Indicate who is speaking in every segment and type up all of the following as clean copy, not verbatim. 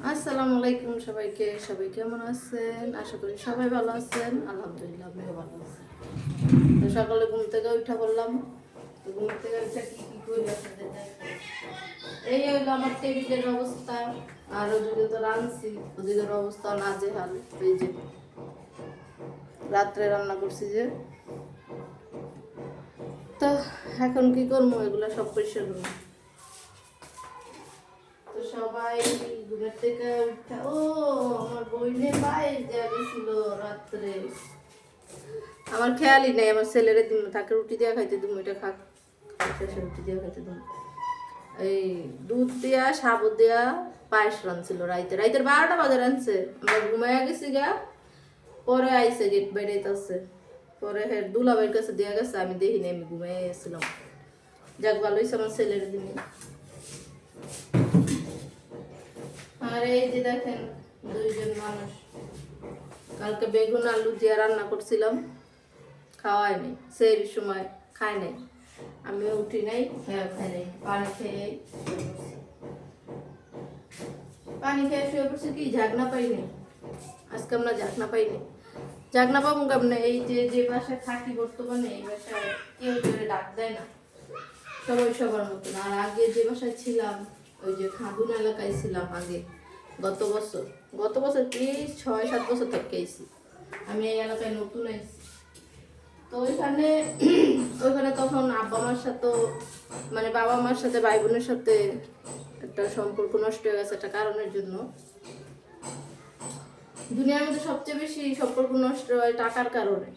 Speaker 1: আসসালামু আলাইকুম সবাইকে। সবাই কেমন আছেন? আশা করি সবাই ভালো আছেন। আলহামদুলিল্লাহ আমিও ভালো আছি। তো সকালে ঘুম থেকে উঠা বললাম, তো ঘুম থেকে উঠে কি কি করি আপনাদের দেখাই। এই হইলো আমার টেবিলের অবস্থা। আর ওদিকে তো রাঁধছি, ওদিকের অবস্থা নাজেহাল। এই যে রাত্রে রান্না করছি যে, তো এখন কি করবো? এগুলা সব পরিষ্কার করবো। তো সবাই ঘুমের থেকে উঠা, ও আমার বইনে বাইরে যা গেছিল রাত্রে, আমার খেয়ালই নেই। আমার ছেলেরে দিন তাকে রুটি দিয়া খাইতে দিম, এটা খাক, শেষে রুটি দিয়া খাইতে দিম। এই দুধ দিয়া সাবুত দিয়া পায়েস রাঁধছিল রাইতে, রাইতের 12টা বাজে রাঁধছে। আমরা ঘুমাইয়া গেছি গা, পরে আইসে গেট বেড়াইতেছে। পরে হের দুলাভাইয়ের কাছে দিয়া গেছে, আমি দেখি নাই, আমি ঘুমাইয়া গেছিলাম। যাক ভালো হয়েছে আমার ছেলের দিন। আর এই যে দেখেন দুইজন মানুষ, কালকে বেগুন আলু দিয়ে রান্না করছিলাম, খাওয়াই নাই, সেই সময় খাই নাই, আমিও উঠি নাই, হ্যাঁ খাই নাই, পানি খেয়ে শুয়ে পড়ছি। কি ঝাঁকনা পাইনি আজকে, আমরা ঝাঁকনা পাইনি। ঝাঁকনা পাবো কেমন? এই যে যে বাসায় থাকি বর্তমানে, এই বাসায় কেউ করে ডাক দেয় না, সবাই সবার মতন। আর আগে যে বাসায় ছিলাম, ওই যে খাদুন এলাকায় ছিলাম আগে, গত বছর কি 6-7 বছর থেকে আইছি আমি এই এলাকায়, নতুন আইছি। তো ওইখানে তখন আব্বা মার সাথে, মানে বাবা মার সাথে ভাই বোনের সাথে একটা সম্পর্ক নষ্ট হয়ে গেছে একটা কারণের জন্য। দুনিয়ার মধ্যে সবচেয়ে বেশি সম্পর্ক নষ্ট হয় টাকার কারণে,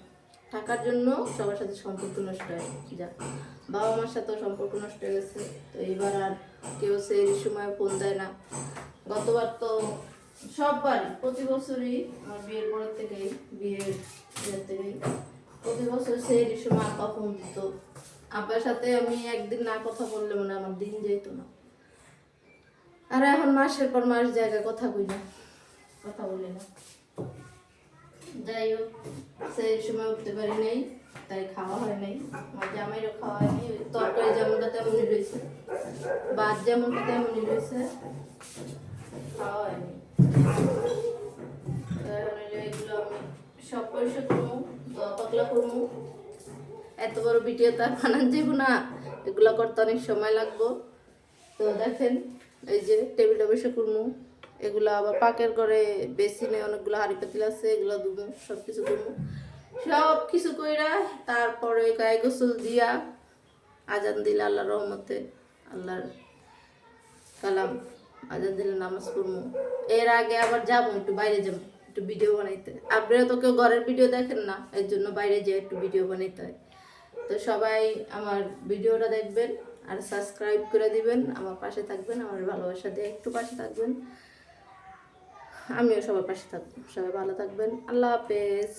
Speaker 1: টাকার জন্য সবার সাথে সম্পর্ক নষ্ট হয়। যা বাবা মার সাথেও সম্পর্ক নষ্ট হয়ে গেছে। তো এইবার আর কেউ সেই সময় ফোন দেয় না। গতবার তো সববারই, প্রতি বছরই আমার বিয়ের পরের থেকেই, বিয়ের থেকেই প্রতি বছর সেই সময় আব্বা ফোন দিত। আব্বার সাথে আমি একদিন না কথা বললে মানে আমার দিন যেত না। আর এখন মাসের পর মাস জায়গায় কথা কই না, কথা বলি না। যাই হোক, সেই সময় উঠতে পারি নাই, তাই খাওয়া হয় নাই। আমার জামাইরও খাওয়া হয়নি। তরকারি যেমনটা তেমনই রয়েছে, ভাত যেমনটা তেমনই রয়েছে, খাওয়া হয়নি। এগুলো আমি সব পরিষ্কার করবো, দোয়া পাকলা করবো। এত বড় ভিডিও তো আর বানান যাবো না, এগুলো করতে অনেক সময় লাগবো। তো দেখেন এই যে টেবিলে বসে করবো, এগুলো আবার পাকের করে বেসিনে অনেকগুলো হাঁড়ি পাতিল আছে, এগুলো দেবো, সব কিছু দেবো। সব কিছু কইরা তারপরে গায়ে গোসল দিয়া আজান দিলে আল্লাহর রহমতে, আল্লাহর কালাম, আজান দিলে নামাজ পড়বো। এর আগে আবার যাবো, একটু বাইরে যাবো, একটু ভিডিও বানাইতে। আপনারা তো কেউ ঘরের ভিডিও দেখেন না, এর জন্য বাইরে যেয়ে একটু ভিডিও বানাইতে হয়। তো সবাই আমার ভিডিওটা দেখবেন আর সাবস্ক্রাইব করে দিবেন, আমার পাশে থাকবেন, আমার ভালোবাসা দিয়ে একটু পাশে থাকবেন। আমিও সবার পাশে থাকবো। সবাই ভালো থাকবেন। আল্লাহ হাফেজ।